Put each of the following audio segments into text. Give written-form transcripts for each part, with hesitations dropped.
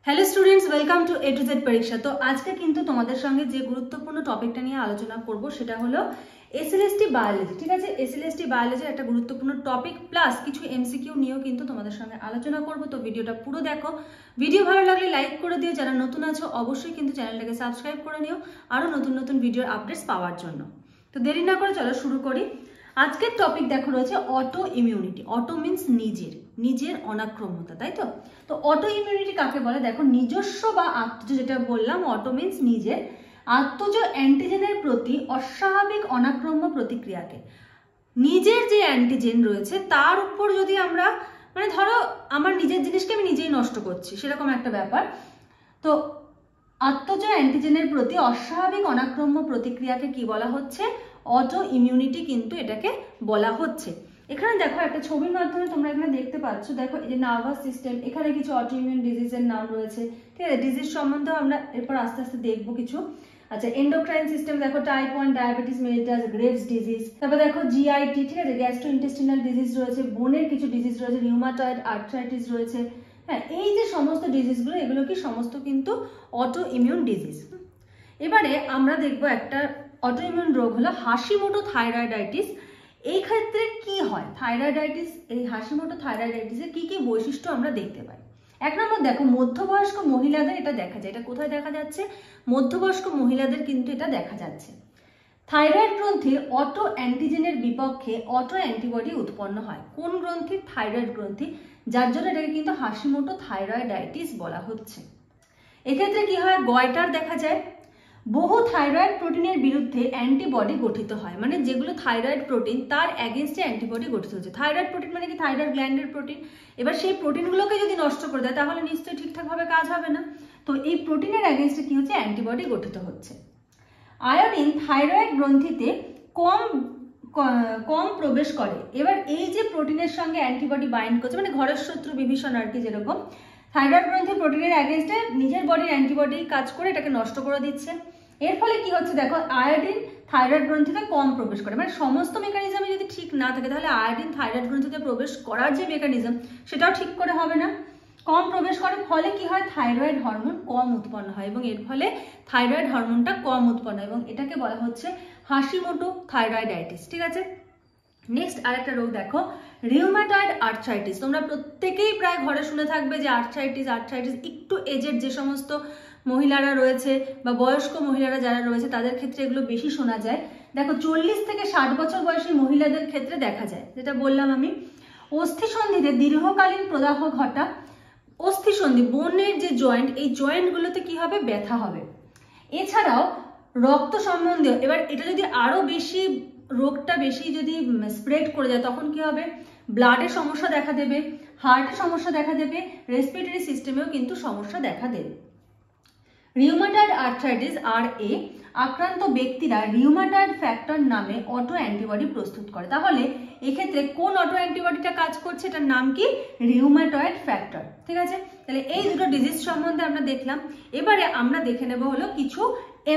Hello students, welcome to A to Z পরীক্ষা। তো আজকে কিন্তু তোমাদের সঙ্গে যে গুরুত্বপূর্ণ টপিকটা নিয়ে আলোচনা করব সেটা হলো SLST বায়োলজি। ঠিক আছে, SLST বায়োলজির একটা গুরুত্বপূর্ণ টপিক প্লাস কিছু MCQ নিয়েও কিন্তু তোমাদের সঙ্গে আলোচনা করব। তো ভিডিওটা পুরো দেখো। ভিডিও ভালো লাগলে লাইক করে দিও, যারা নতুন আছো অবশ্যই কিন্তু চ্যানেলটাকে সাবস্ক্রাইব করে নিও আরো নতুন নতুন ভিডিওর আপডেটস পাওয়ার জন্য। তো দেরি না করে চলো শুরু করি। আজকের টপিক দেখো রয়েছে অটো ইমিউনিটি। অটো মিন্স নিজের অনাক্রম্যতা, তাই তো? তো অটো ইমিউনিটি কাকে বলে? দেখো, নিজস্ব বা আত্মজ, যেটা বললাম অটো মিন্স নিজের, আত্মজ অ্যান্টিজেনের প্রতি অস্বাভাবিক অনাক্রম্য প্রতিক্রিয়াকে, নিজের যে অ্যান্টিজেন রয়েছে তার উপর যদি আমরা ধরো আমার নিজের জিনিসকে আমি নিজেই নষ্ট করছি, সেরকম একটা ব্যাপার। তো আত্মজ অ্যান্টিজেনের প্রতি অস্বাভাবিক অনাক্রম্য প্রতিক্রিয়াকে কি বলা হচ্ছে? অটো ইমিউনিটি কিন্তু এটাকে বলা হচ্ছে। এখানে দেখো একটা ছবির মাধ্যমে তোমরা এখানে দেখতে পাচ্ছ। দেখো এই যে নার্ভাস সিস্টেম, এখানে কিছু অটো ইমিউন ডিজিজের নাম রয়েছে। ঠিক আছে, ডিজিজ সম্বন্ধেও আমরা এরপর আস্তে আস্তে দেখবো কিছু। আচ্ছা, এন্ডোক্রাইন সিস্টেম দেখো, type 1 diabetes mellitus, graves disease. তারপর দেখো জিআইটি, ঠিক আছে, গ্যাস্ট্রোইন্টেস্টিনাল ডিজিজ রয়েছে, বোনের কিছু ডিজিজ রয়েছে, রিউমাটয়েড আর্থ্রাইটিস রয়েছে। হ্যাঁ, এই যে সমস্ত ডিজিজগুলো, এগুলো কি সমস্ত কিন্তু অটো ইমিউন ডিজিজ। এবারে আমরা দেখবো একটা অটো ইমিউন রোগ হলো হাশিমোটো থাইরয়েডাইটিস। এই ক্ষেত্রে কি হয়? থাইরয়েডাইটিস, এই হাশিমোটো থাইরয়েডাইটিসের কি কি বৈশিষ্ট্য আমরা দেখতে পাই? এক নম্বর দেখো, মধ্যবয়স্ক মহিলাদের এটা দেখা যায়। এটা কোথায় দেখা যাচ্ছে? মধ্যবয়স্ক মহিলাদের কিন্তু এটা দেখা যাচ্ছে। থাইরয়েড গ্রন্থির অটো অ্যান্টিজেনের বিপক্ষে অটো অ্যান্টিবডি উৎপন্ন হয়। কোন গ্রন্থির? থাইরয়েড গ্রন্থি, যার জন্য এটাকে কিন্তু হাশিমোটো থাইরয়েডাইটিস বলা হচ্ছে। এক্ষেত্রে কি হয়? গয়টার দেখা যায়। বহু থাইরয়েড প্রোটিনের বিরুদ্ধে অ্যান্টিবডি গঠিত হয়, মানে যেগুলো থাইরয়েড প্রোটিন তার অ্যাগেনস্টে অ্যান্টিবডি গঠিত হচ্ছে। থাইরয়েড প্রোটিন মানে কি? থাইরয়েড গ্ল্যান্ডের প্রোটিন। এবার সেই প্রোটিনগুলোকে যদি নষ্ট করে দেয় তাহলে নিশ্চয়ই ঠিকঠাকভাবে কাজ হবে না। তো এই প্রোটিনের অ্যাগেনস্টে কি হচ্ছে? অ্যান্টিবডি গঠিত হচ্ছে। আয়োডিন থাইরয়েড গ্রন্থিতে কম প্রবেশ করে। এবার এই যে প্রোটিনের সঙ্গে অ্যান্টিবডি বাইন্ড করছে, মানে ঘরের শত্রু বিভীষণ আর কি, যেরকম থাইরয়েড গ্রন্থি প্রোটিনের অ্যাগেনস্টে নিজের বডির অ্যান্টিবডি কাজ করে এটাকে নষ্ট করে দিচ্ছে। এর ফলে কি হচ্ছে? দেখো, আয়োডিন থাইরয়েড গ্রন্থিতে কম প্রবেশ করে। মানে সমস্ত মেকানিজমে যদি ঠিক না থাকে তাহলে আয়োডিন থাইরয়েড গ্রন্থিতে প্রবেশ করার যে মেকানিজম সেটাও ঠিক করে হবে না। কম প্রবেশ করার ফলে কি হয়? থাইরয়েড হরমোন কম উৎপন্ন হয় এবং এর ফলে থাইরয়েড হরমোনটা কম উৎপন্ন হয় এবং এটাকে বলা হচ্ছে হাশিমোটো থাইরয়েডাইটিস। ঠিক আছে, নেক্সট আরেকটা রোগ দেখো, রিউমাটয়েড আর্থ্রাইটিস। তোমরা প্রত্যেকেই প্রায় ঘরে শুনে থাকবে যে আর্থ্রাইটিস একটু এজেড যে সমস্ত মহিলারা রয়েছে বা বয়স্ক মহিলারা যারা রয়েছে তাদের ক্ষেত্রে এগুলো বেশি শোনা যায়। দেখো, 40 থেকে 60 বছর বয়সী মহিলাদের ক্ষেত্রে দেখা যায়, যেটা বললাম আমি। অস্থিসন্ধিতে দীর্ঘকালীন প্রদাহ ঘটা। অস্থিসন্ধি, বোনের যে জয়েন্ট, এই জয়েন্টগুলোতে কি হবে? ব্যথা হবে। এছাড়াও রক্ত সম্বন্ধীয়, এবার এটা যদি আরো বেশি, রোগটা বেশি যদি স্প্রেড করে যায় তখন কি হবে? ব্লাডের সমস্যা দেখা দেবে, হার্টের সমস্যা দেখা দেবে, রেসপিরেটরি সিস্টেমেও কিন্তু সমস্যা দেখা দেবে। রিউমাটয়েড আর্থ্রাইটিস RA আক্রান্ত ব্যক্তিরা রিউমাটয়েড ফ্যাক্টর নামে অটো অ্যান্টিবডি প্রস্তুত করে। তাহলে এক্ষেত্রে কোন অটো অ্যান্টিবডিটা কাজ করছে? এটার নাম কি? Rheumatoid factor. ঠিক আছে, তাহলে এই দুটো ডিজিজ সম্বন্ধে আমরা দেখলাম। এবারে আমরা দেখে নেব হলো কিছু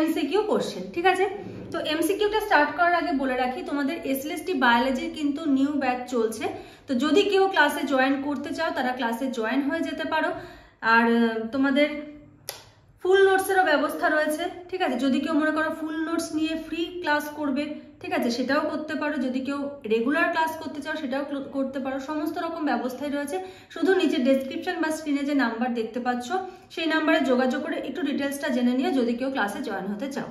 MCQ কোশ্চেন। ঠিক আছে, তো MCQটা স্টার্ট করার আগে বলে রাখি, তোমাদের SLST বায়োলজির কিন্তু নিউ ব্যাচ চলছে। তো যদি কেউ ক্লাসে জয়েন করতে চাও তারা ক্লাসে জয়েন হয়ে যেতে পারো। আর তোমাদের ফুল নোটসেরও ব্যবস্থা রয়েছে। ঠিক আছে, যদি কেউ মনে করো ফুল নোটস নিয়ে ফ্রি ক্লাস করবে, ঠিক আছে, সেটাও করতে পারো। যদি কেউ রেগুলার ক্লাস করতে চাও সেটাও করতে পারো। সমস্ত রকম ব্যবস্থাই রয়েছে। শুধু নিচে ডেসক্রিপশন বা স্ক্রিনে যে নাম্বার দেখতে পাচ্ছ সেই নাম্বারে যোগাযোগ করে একটু ডিটেলসটা জেনে নিও যদি কেউ ক্লাসে জয়েন হতে চাও।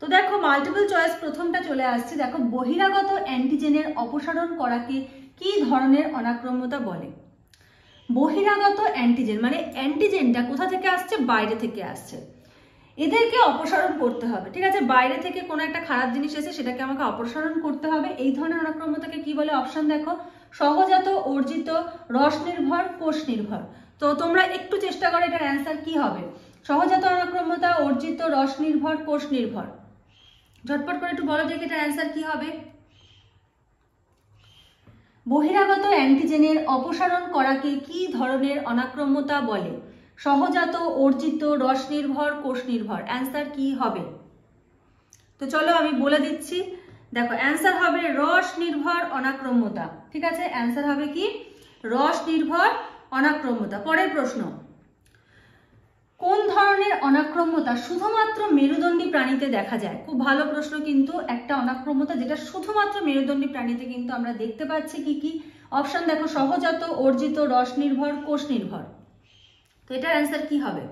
তো দেখো, মাল্টিপল চয়েস প্রথমটা চলে আসছে। দেখো, বহিরাগত অ্যান্টিজেনের অপসারণ করাকে কি ধরনের অনাক্রম্যতা বলে? বহিরাগত অ্যান্টিজেন মানে অ্যান্টিজেনটা কোথা থেকে আসছে? বাইরে থেকে আসছে, এদেরকে অপসারণ করতে হবে। ঠিক আছে, বাইরে থেকে কোনো একটা খারাপ জিনিস এসে সেটাকে আমাকে অপসারণ করতে হবে। এই ধরনের অনাক্রম্যতাকে কি বলে? অপশন দেখো, সহজাত, অর্জিত, রস নির্ভর, কোষ নির্ভর। তো তোমরা একটু চেষ্টা করো এটার অ্যান্সার কি হবে। সহজাত অনাক্রম্যতা, অর্জিত, রস নির্ভর, কোষ নির্ভর। ঝটপট করে একটু বলো দেখি এটার অ্যান্সার কি হবে। বহিরাগত অ্যান্টিজেনের অপসারণ করাকে কি ধরনের অনাক্রম্যতা বলে? সহজাত, অর্জিত, রস নির্ভর, কোষ নির্ভর। অ্যান্সার কি হবে? তো চলো আমি বলে দিচ্ছি। দেখো, অ্যান্সার হবে রস নির্ভর অনাক্রম্যতা। ঠিক আছে, অ্যান্সার হবে কি? রস নির্ভর অনাক্রম্যতা। পরের প্রশ্ন, অনাক্রম্যতা শুধুমাত্র মেরুদণ্ডী প্রাণীতে দেখা যায়? খুব ভালো প্রশ্ন, কিন্তু একটা অনাক্রম্যতা যেটা শুধুমাত্র মেরুদণ্ডী প্রাণীতে কিন্তু আমরা দেখতে পাচ্ছি। কি কি অপশন দেখো? সহজাত, অর্জিত, রস নির্ভর, কোষ নির্ভর। তো এটার অ্যান্সার কি হবে?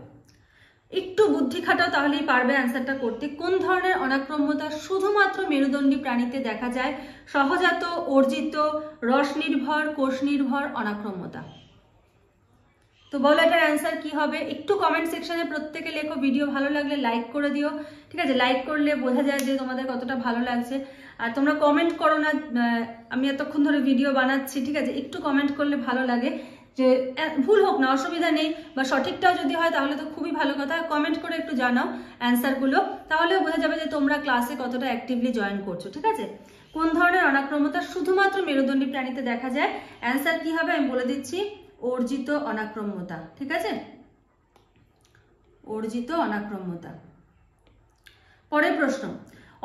একটু বুদ্ধি খাটাও তাহলেই পারবে অ্যান্সারটা করতে। কোন ধরনের অনাক্রম্যতা শুধুমাত্র মেরুদণ্ডী প্রাণীতে দেখা যায়? সহজাত, অর্জিত, রস নির্ভর, কোষ নির্ভর অনাক্রম্যতা। তো বলো এটার অ্যান্সার কি হবে? একটু কমেন্ট সেকশনে প্রত্যেকে লেখো। ভিডিও ভালো লাগলে লাইক করে দিও, ঠিক আছে? লাইক করলে বোঝা যায় যে তোমাদের কতটা ভালো লাগছে। আর তোমরা কমেন্ট করো না, আমি এতক্ষণ ধরে ভিডিও বানাচ্ছি, ঠিক আছে? একটু কমেন্ট করলে ভালো লাগে, যে ভুল হোক না অসুবিধা নেই, বা সঠিকটাও যদি হয় তাহলে তো খুবই ভালো কথা। কমেন্ট করে একটু জানাও অ্যান্সারগুলো, তাহলেও বোঝা যাবে যে তোমরা ক্লাসে কতটা অ্যাক্টিভলি জয়েন করছো, ঠিক আছে? কোন ধরনের অনাক্রম্যতা শুধুমাত্র মেরুদণ্ডী প্রাণীতে দেখা যায়? অ্যান্সার কি হবে আমি বলে দিচ্ছি, অর্জিত অনাক্রম্যতা, ঠিক আছে? অর্জিত অনাক্রম্যতা। পরের প্রশ্ন,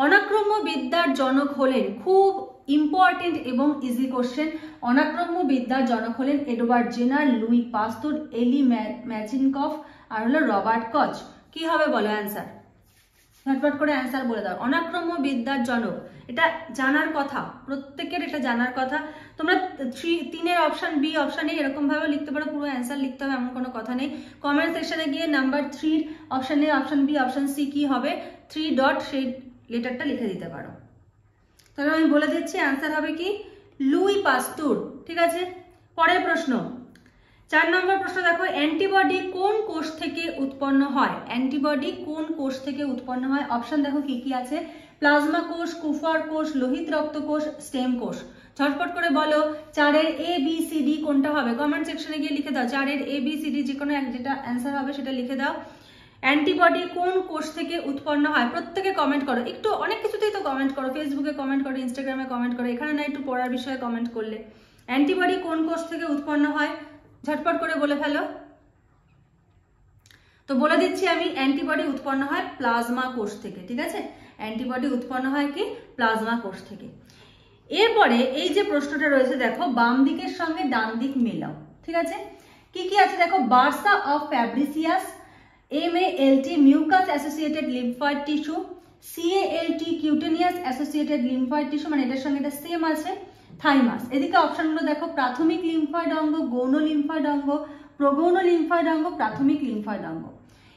অনাক্রম্য বিদ্যার জনক হলেন, খুব ইম্পর্টেন্ট এবং ইজি কোশ্চেন, অনাক্রম্য বিদ্যার জনক হলেন এডওয়ার্ড জেনার, লুই পাস্তুর, এলি ম্যাচিনকফ আর হলো রবার্ট কচ। কি হবে বলো অ্যান্সার? ঝটপট করে অ্যান্সার বলে দাও। অনাক্রম্য বিদ্যার জনক, এটা জানার কথা, প্রত্যেকের এটা জানার কথা। তোমরা 3-এর অপশন বি, অপশন এ এরকম ভাবে লিখতে পারো, পুরো অ্যান্সার লিখতে হবে এমন কোনো কথা নেই। কমেন্ট সেকশনে গিয়ে number 3 option A, option B, option C কি হবে 3 ডট সেই লেটারটা লিখে দিতে পারো। তাহলে আমি বলে দিচ্ছি অ্যান্সার হবে কি, লুই পাস্তুর, ঠিক আছে? পরের প্রশ্ন, 4 নম্বর প্রশ্ন দেখো, অ্যান্টিবডি কোন কোষ থেকে উৎপন্ন হয়? অ্যান্টিবডি কোন কোষ থেকে উৎপন্ন হয়? অপশন দেখো কি কি আছে, প্লাজমা কোষ, কুফার কোষ, লোহিত রক্ত কোষ, স্টেম কোষ। ঝটপট করে বলো 4-এর এ বি সি ডি কোনটা হবে? কমেন্ট সেকশনে গিয়ে লিখে দাও 4-এর এ বি সি ডি যে কোনো এক যেটা অ্যান্সার হবে সেটা লিখে দাও। অ্যান্টিবডি কোন কোষ থেকে উৎপন্ন হয়? প্রত্যেকে কমেন্ট করো, একটু অনেক কিছুতেই তো কমেন্ট করো, ফেসবুকে কমেন্ট করো, ইনস্টাগ্রামে কমেন্ট করো, এখানে না একটু পড়ার বিষয়ে কমেন্ট করলে। অ্যান্টিবডি কোন কোষ থেকে উৎপন্ন হয়? ঝটপট করে বলে ফেলো। তো বলে দিচ্ছি আমি, অ্যান্টিবডি উৎপন্ন হয় প্লাজমা কোষ থেকে, ঠিক আছে? অ্যান্টিবডি উৎপন্ন হয় কি, প্লাজমা কোষ থেকে। এরপরে এই যে প্রশ্নটা রয়েছে দেখো, বাম দিকের সঙ্গে ডান দিক মেলাও, ঠিক আছে? কি কি আছে দেখো, bursa of Fabricius, MALT mucous associated lymphoid tissue, CALT cutaneous associated lymphoid tissue, মানে এটার সঙ্গে এটা সেম আছে, থাইমাস। এদিকে অপশনগুলো দেখো, প্রাথমিক লিম্ফয়েড অঙ্গ, গৌণ লিম্ফয়েড অঙ্গ, প্রগৌণ লিম্ফয়েড অঙ্গ, প্রাথমিক লিম্ফয়েড অঙ্গ।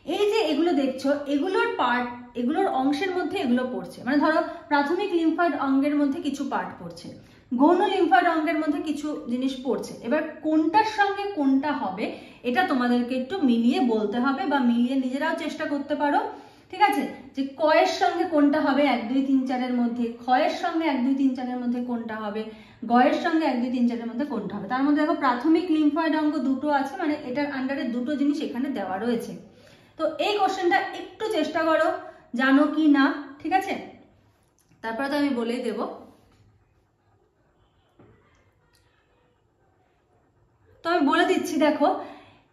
এই যে এগুলো দেখছো, এগুলোর পার্ট, এগুলোর অংশের মধ্যে এগুলো পড়ছে, মানে ধরো প্রাথমিক লিম্ফয়েড অঙ্গের মধ্যে কিছু পার্ট পড়ছে, গৌণ লিম্ফয়েড অঙ্গের মধ্যে কিছু জিনিস পড়ছে। এবার কোনটার সঙ্গে কোনটা হবে এটা তোমাদেরকে একটু মিলিয়ে বলতে হবে, বা মিলিয়ে নিজেরাও চেষ্টা করতে পারো, ঠিক আছে? যে কয়ের সঙ্গে কোনটা হবে 1 2 3 4-এর মধ্যে, ক্ষয়ের সঙ্গে 1 2 3 4-এর মধ্যে কোনটা হবে, গয়ের সঙ্গে 1 2 3 4-এর মধ্যে কোনটা হবে। তার মধ্যে দেখো প্রাথমিক লিম্ফয়েড অঙ্গ দুটো আছে, মানে এটার আন্ডারে দুটো জিনিস এখানে দেওয়া রয়েছে। তো এই কোশ্চেনটা একটু চেষ্টা করো জানো কি না, ঠিক আছে? তারপরে তো আমি বলেই দেব। তো আমি বলে দিচ্ছি দেখো,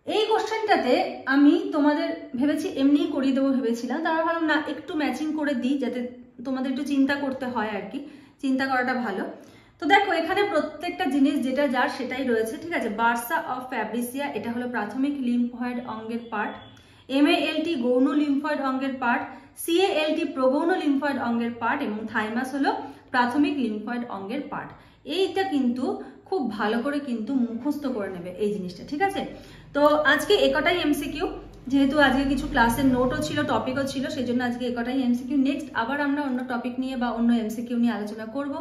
এই কোশ্চেনটাতে আমি তোমাদের ভেবেছি এমনিই করিয়ে দেবো ভেবেছিলাম, তারপর ভাবলাম না একটু ম্যাচিং করে দিই, যাতে তোমাদের একটু চিন্তা করতে হয় আর কি, চিন্তা করাটা ভালো। তো দেখো এখানে প্রত্যেকটা জিনিস যেটা যার সেটাই রয়েছে, ঠিক আছে? বার্সা অফ ফ্যাব্রিসিয়া এটা হলো প্রাথমিক লিম্ফয়েড অঙ্গের পার্ট, MALT গৌণ লিম্ফয়েড অঙ্গের পার্ট, CALT প্রগৌণ লিম্ফয়েড অঙ্গের পার্ট, এবং থাইমাস হলো প্রাথমিক লিম্ফয়েড অঙ্গের পার্ট। এইটা কিন্তু খুব ভালো করে কিন্তু মুখস্থ করে নেবে এই জিনিসটা, ঠিক আছে? তো আজকে একটাই MCQ, যেহেতু আজকে কিছু ক্লাসের নোটও ছিল, টপিকও ছিল, সেই জন্য আজকে একটাই MCQ। নেক্সট আবার আমরা অন্য টপিক নিয়ে বা অন্য MCQ নিয়ে আলোচনা করব।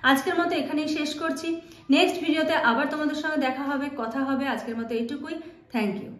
আজকের মতো এখানেই শেষ করছি, নেক্সট ভিডিওতে আবার তোমাদের সঙ্গে দেখা হবে, কথা হবে। আজকের মতো এইটুকুই, থ্যাংক ইউ।